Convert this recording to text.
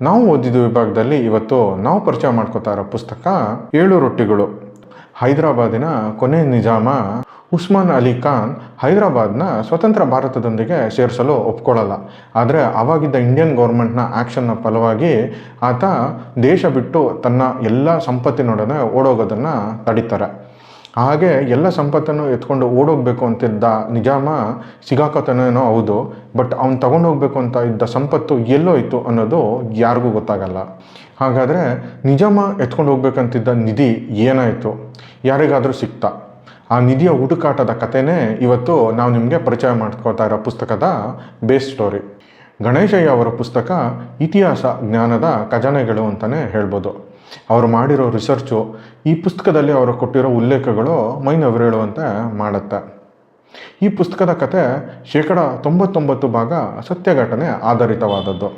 ನಾವು ಓದಿದ ವಿಭಾಗದಲ್ಲಿ ಇವತ್ತು ನಾವು ಪರಿಚಯ ಮಾಡ್ಕೋತಾ ಇರೋ ಪುಸ್ತಕ 7 ರೊಟ್ಟಿಗಳು. ಹೈದರಾಬಾದಿನ ಕೊನೆ ನಿಜಾಮ ಉಸ್ಮಾನ್ ಅಲಿ ಖಾನ್ ಹೈದರಾಬಾದ್ನ ಸ್ವತಂತ್ರ ಭಾರತದೊಂದಿಗೆ ಸೇರಿಸಲು ಒಪ್ಕೊಳ್ಳಲ್ಲ. ಆದರೆ ಆವಾಗಿದ್ದ ಇಂಡಿಯನ್ ಗೌರ್ಮೆಂಟ್ನ ಆ್ಯಕ್ಷನ್ನ ಫಲವಾಗಿ ಆತ ದೇಶ ಬಿಟ್ಟು ತನ್ನ ಎಲ್ಲ ಸಂಪತ್ತಿನೊಡನೆ ಓಡೋಗೋದನ್ನು ತಡೀತಾರೆ. ಹಾಗೆ ಎಲ್ಲ ಸಂಪತ್ತನ್ನು ಎತ್ಕೊಂಡು ಓಡೋಗ್ಬೇಕು ಅಂತಿದ್ದ ನಿಜಾಮ ಸಿಗಾಕೋತಾನೇನೋ ಹೌದು, ಬಟ್ ಅವ್ನು ತಗೊಂಡೋಗ್ಬೇಕು ಅಂತ ಇದ್ದ ಸಂಪತ್ತು ಎಲ್ಲೋಯ್ತು ಅನ್ನೋದು ಯಾರಿಗೂ ಗೊತ್ತಾಗಲ್ಲ. ಹಾಗಾದರೆ ನಿಜಾಮ ಎತ್ಕೊಂಡು ಹೋಗ್ಬೇಕಂತಿದ್ದ ನಿಧಿ ಏನಾಯಿತು, ಯಾರಿಗಾದರೂ ಸಿಕ್ತಾ? ಆ ನಿಧಿಯ ಹುಡುಕಾಟದ ಕಥೆನೇ ಇವತ್ತು ನಾವು ನಿಮಗೆ ಪರಿಚಯ ಮಾಡ್ಕೋತಾ ಇರೋ ಪುಸ್ತಕದ ಬೇಸ್ ಸ್ಟೋರಿ. ಗಣೇಶಯ್ಯ ಅವರ ಪುಸ್ತಕ ಇತಿಹಾಸ ಜ್ಞಾನದ ಖಜಾನೆಗಳು ಅಂತಲೇ ಹೇಳ್ಬೋದು. ಅವರು ಮಾಡಿರೋ ರಿಸರ್ಚು ಈ ಪುಸ್ತಕದಲ್ಲಿ ಅವರು ಕೊಟ್ಟಿರೋ ಉಲ್ಲೇಖಗಳು ಮೈನವಿರೇಳುವಂತೆ ಮಾಡುತ್ತೆ. ಈ ಪುಸ್ತಕದ ಕತೆ 99% ಸತ್ಯ ಘಟನೆ ಆಧಾರಿತವಾದದ್ದು.